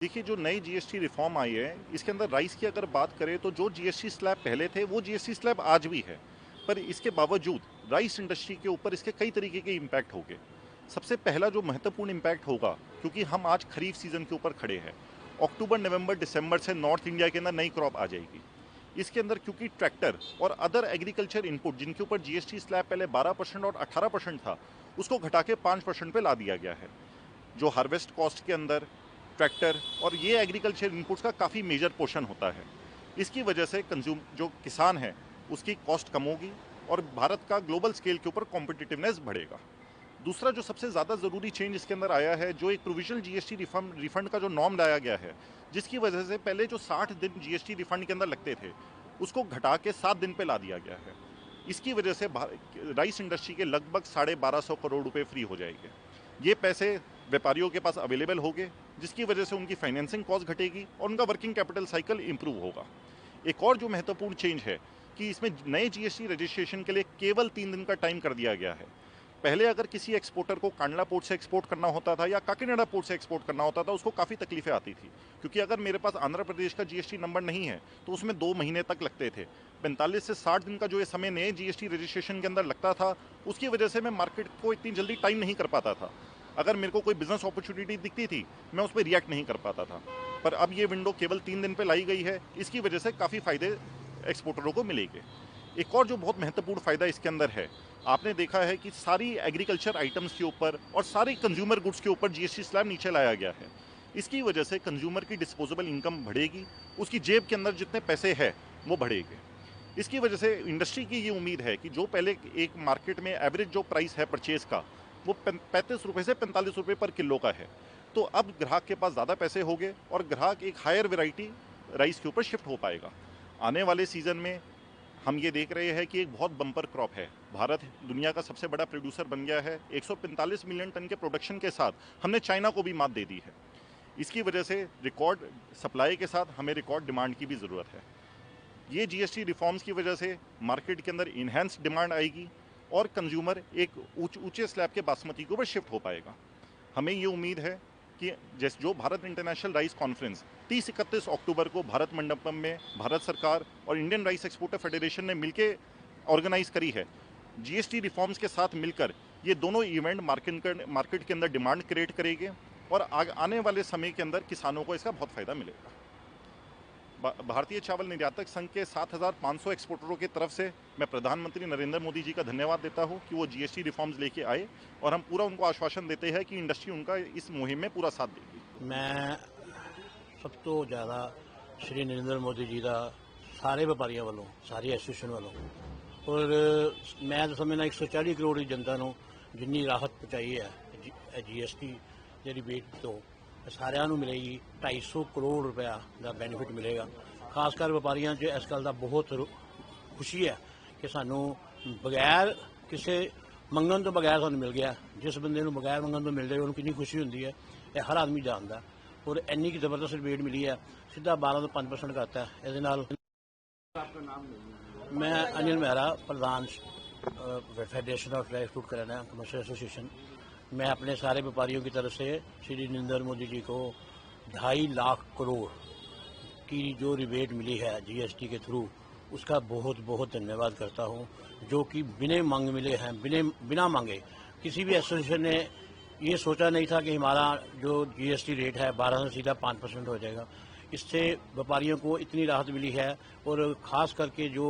देखिए, जो नई जीएसटी रिफॉर्म आई है, इसके अंदर राइस की अगर बात करें तो जो जीएसटी स्लैब पहले थे वो जीएसटी स्लैब आज भी है। पर इसके बावजूद राइस इंडस्ट्री के ऊपर इसके कई तरीके के इम्पैक्ट होंगे। सबसे पहला जो महत्वपूर्ण इम्पैक्ट होगा, क्योंकि हम आज खरीफ सीजन के ऊपर खड़े हैं, अक्टूबर नवंबर दिसंबर से नॉर्थ इंडिया के अंदर नई क्रॉप आ जाएगी। इसके अंदर क्योंकि ट्रैक्टर और अदर एग्रीकल्चर इनपुट जिनके ऊपर जीएसटी स्लैब पहले 12% और 18% था, उसको घटा के 5% पे ला दिया गया है। जो हार्वेस्ट कॉस्ट के अंदर ट्रैक्टर और ये एग्रीकल्चर इनपुट्स का काफ़ी मेजर पोर्शन होता है। इसकी वजह से कंज्यूम जो किसान है उसकी कॉस्ट कम होगी और भारत का ग्लोबल स्केल के ऊपर कॉम्पिटिटिवनेस बढ़ेगा। दूसरा जो सबसे ज़्यादा ज़रूरी चेंज इसके अंदर आया है, जो एक प्रोविजनल जीएसटी रिफंड का जो नॉर्म लाया गया है, जिसकी वजह से पहले जो 60 दिन जीएसटी रिफंड के अंदर लगते थे उसको घटा के 7 दिन पे ला दिया गया है। इसकी वजह से राइस इंडस्ट्री के लगभग 1250 करोड़ रुपए फ्री हो जाएंगे। ये पैसे व्यापारियों के पास अवेलेबल होंगे, जिसकी वजह से उनकी फाइनेंसिंग कॉस्ट घटेगी और उनका वर्किंग कैपिटल साइकिल इंप्रूव होगा। एक और जो महत्वपूर्ण चेंज है कि इसमें नए जीएसटी रजिस्ट्रेशन के लिए केवल 3 दिन का टाइम कर दिया गया है। पहले अगर किसी एक्सपोर्टर को कांडला पोर्ट से एक्सपोर्ट करना होता था या काकीनाडा पोर्ट से एक्सपोर्ट करना होता था, उसको काफ़ी तकलीफें आती थी, क्योंकि अगर मेरे पास आंध्र प्रदेश का जीएसटी नंबर नहीं है तो उसमें 2 महीने तक लगते थे। 45 से 60 दिन का जो ये समय नए जीएसटी रजिस्ट्रेशन के अंदर लगता था, उसकी वजह से मैं मार्केट को इतनी जल्दी टाइम नहीं कर पाता था। अगर मेरे को कोई बिजनेस अपॉर्चुनिटी दिखती थी, मैं उस पर रिएक्ट नहीं कर पाता था। पर अब ये विंडो केवल 3 दिन पे लाई गई है। इसकी वजह से काफ़ी फ़ायदे एक्सपोर्टरों को मिलेंगे। एक और जो बहुत महत्वपूर्ण फ़ायदा इसके अंदर है, आपने देखा है कि सारी एग्रीकल्चर आइटम्स के ऊपर और सारी कंज्यूमर गुड्स के ऊपर जीएसटी स्लैब नीचे लाया गया है। इसकी वजह से कंज्यूमर की डिस्पोजेबल इनकम बढ़ेगी, उसकी जेब के अंदर जितने पैसे हैं वो बढ़ेंगे। इसकी वजह से इंडस्ट्री की ये उम्मीद है कि जो पहले एक मार्केट में एवरेज जो प्राइस है परचेज का, वो 35 रुपये से 45 रुपये पर किलो का है। तो अब ग्राहक के पास ज़्यादा पैसे होंगे और ग्राहक एक हायर वैरायटी राइस के ऊपर शिफ्ट हो पाएगा। आने वाले सीज़न में हम ये देख रहे हैं कि एक बहुत बम्पर क्रॉप है। भारत दुनिया का सबसे बड़ा प्रोड्यूसर बन गया है। 145 मिलियन टन के प्रोडक्शन के साथ हमने चाइना को भी मात दे दी है। इसकी वजह से रिकॉर्ड सप्लाई के साथ हमें रिकॉर्ड डिमांड की भी ज़रूरत है। ये जीएसटी रिफॉर्म्स की वजह से मार्केट के अंदर इन्हेंस डिमांड आएगी और कंज्यूमर एक ऊंचे स्लैब के बासमती के ऊपर शिफ्ट हो पाएगा। हमें ये उम्मीद है कि जैसे जो भारत इंटरनेशनल राइस कॉन्फ्रेंस 30-31 अक्टूबर को भारत मंडपम में भारत सरकार और इंडियन राइस एक्सपोर्टर फेडरेशन ने मिलकर ऑर्गेनाइज करी है, जीएसटी रिफॉर्म्स के साथ मिलकर ये दोनों इवेंट मार्केट के अंदर डिमांड क्रिएट करेंगे और आने वाले समय के अंदर किसानों को इसका बहुत फ़ायदा मिलेगा। भारतीय चावल निर्यातक संघ के 7,500 एक्सपोर्टरों की तरफ से मैं प्रधानमंत्री नरेंद्र मोदी जी का धन्यवाद देता हूं कि वो जीएसटी रिफॉर्म्स लेके आए और हम पूरा उनको आश्वासन देते हैं कि इंडस्ट्री उनका इस मुहिम में पूरा साथ देगी। मैं सब तो ज़्यादा श्री नरेंद्र मोदी जी का सारे व्यापारियों वालों, सारी एसोसीएशन वालों और मैं तो समझना 140 करोड़ की जनता को जिन्नी राहत पहुँचाई है जीएसटी की रिबेट तो सारिਆਂ ਨੂੰ मिलेगी। 250 करोड़ रुपया का बेनीफिट मिलेगा। खासकर व्यापारियों च इस गल का बहुत खुशी है कि सानू बगैर किसी मंगन तो बगैर सानू मिल गया। जिस बंदे को बगैर मंगन तो मिल जाए उन्होंने कितनी खुशी होती है, यह हर आदमी जानता। और इन्नी की जबरदस्त रिबेट मिली है, सीधा 12 तो 5% करता है। ये मैं अनिल मेहरा, प्रधान फेडरेशन ऑफ ड्राई फ्रूट कराना कमर्शियल एसोसिएशन। मैं अपने सारे व्यापारियों की तरफ से श्री नरेंद्र मोदी जी को 2.5 लाख करोड़ की जो रिबेट मिली है जीएसटी के थ्रू, उसका बहुत बहुत धन्यवाद करता हूं, जो कि बिना मांग मिले हैं। बिना मांगे किसी भी एसोसिएशन ने ये सोचा नहीं था कि हमारा जो जीएसटी रेट है 12 से सीधा 5% हो जाएगा। इससे व्यापारियों को इतनी राहत मिली है और ख़ास करके जो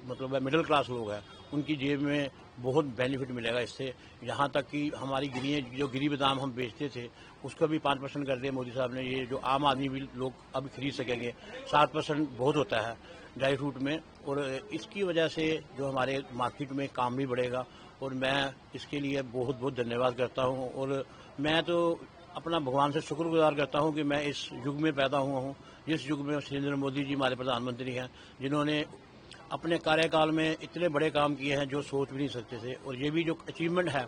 मतलब मिडिल क्लास लोग हैं उनकी जेब में बहुत बेनिफिट मिलेगा इससे। यहाँ तक कि हमारी जो गिरी बादाम हम बेचते थे उसका भी 5% कर दिया मोदी साहब ने। ये जो आम आदमी भी लोग अब खरीद सकेंगे। 7% बहुत होता है ड्राई फ्रूट में और इसकी वजह से जो हमारे मार्केट में काम भी बढ़ेगा और मैं इसके लिए बहुत बहुत धन्यवाद करता हूँ। और मैं तो अपना भगवान से शुक्रगुजार करता हूँ कि मैं इस युग में पैदा हुआ हूँ, जिस युग में नरेंद्र मोदी जी हमारे प्रधानमंत्री हैं, जिन्होंने अपने कार्यकाल में इतने बड़े काम किए हैं जो सोच भी नहीं सकते थे। और ये भी जो अचीवमेंट है,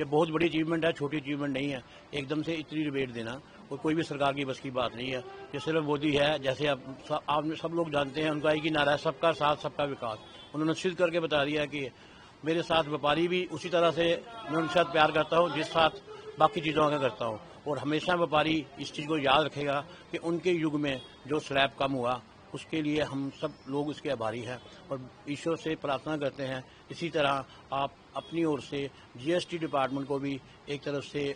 ये बहुत बड़ी अचीवमेंट है, छोटी अचीवमेंट नहीं है। एकदम से इतनी रिबेट देना और कोई भी सरकार की बस की बात नहीं है। ये सिर्फ मोदी है, जैसे आप सब लोग जानते हैं, उनका एक ही नारा है, सबका साथ सबका विकास। उन्होंने सिद्ध करके बता दिया कि मेरे साथ व्यापारी भी उसी तरह से मैं उनके साथ प्यार करता हूँ जिस साथ बाकी चीज़ों का करता हूँ। और हमेशा व्यापारी इस चीज़ को याद रखेगा कि उनके युग में जो स्लैब कम हुआ उसके लिए हम सब लोग इसके आभारी हैं और ईश्वर से प्रार्थना करते हैं इसी तरह आप अपनी ओर से जीएसटी डिपार्टमेंट को भी एक तरफ से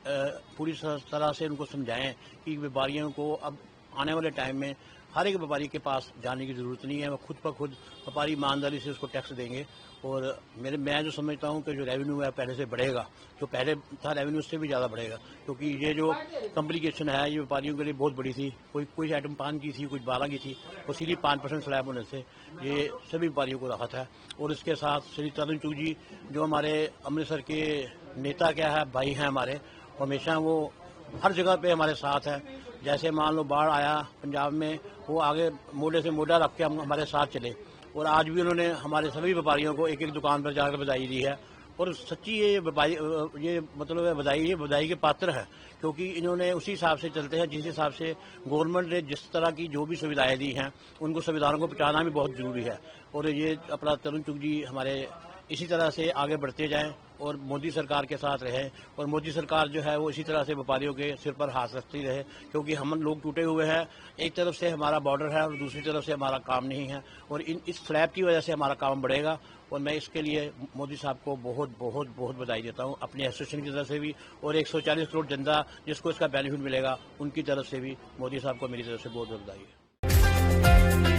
पूरी तरह से उनको समझाएं कि व्यापारियों को अब आने वाले टाइम में हर एक व्यापारी के पास जाने की ज़रूरत नहीं है, वो खुद ब खुद व्यापारी ईमानदारी से उसको टैक्स देंगे। और मैं जो समझता हूँ कि जो रेवेन्यू है पहले से बढ़ेगा, जो पहले था रेवेन्यू उससे भी ज़्यादा बढ़ेगा, क्योंकि ये जो कॉम्प्लिकेशन है ये व्यापारियों के लिए बहुत बड़ी थी। कोई आइटम 5 की थी, कुछ 12 की थी, और सीधी 5% स्लैब होने से ये सभी व्यापारियों को राहत है। और इसके साथ श्री तरन चुग जी जो हमारे अमृतसर के नेता क्या है, भाई हैं हमारे, हमेशा वो हर जगह पे हमारे साथ है। जैसे मान लो बाढ़ आया पंजाब में, वो आगे मोढे से मोढा रख के हम हमारे साथ चले, और आज भी उन्होंने हमारे सभी व्यापारियों को एक एक दुकान पर जाकर बधाई दी है। और सच्ची ये मतलब बधाई के पात्र है, क्योंकि इन्होंने उसी हिसाब से चलते हैं जिस हिसाब से गवर्नमेंट ने जिस तरह की जो भी सुविधाएं दी हैं उनको संविधानों को पहुंचाना भी बहुत जरूरी है। और ये अपना तरुण चुग जी हमारे इसी तरह से आगे बढ़ते जाएं और मोदी सरकार के साथ रहे, और मोदी सरकार जो है वो इसी तरह से व्यापारियों के सिर पर हाथ रखती रहे, क्योंकि हम लोग टूटे हुए हैं। एक तरफ से हमारा बॉर्डर है और दूसरी तरफ से हमारा काम नहीं है, और इस स्लैब की वजह से हमारा काम बढ़ेगा। और मैं इसके लिए मोदी साहब को बहुत बहुत बहुत बधाई देता हूँ, अपनी एसोसिएशन की तरफ से भी, और 140 करोड़ जनता जिसको इसका बेनिफिट मिलेगा उनकी तरफ से भी मोदी साहब को मेरी तरफ से बहुत बहुत बधाई है।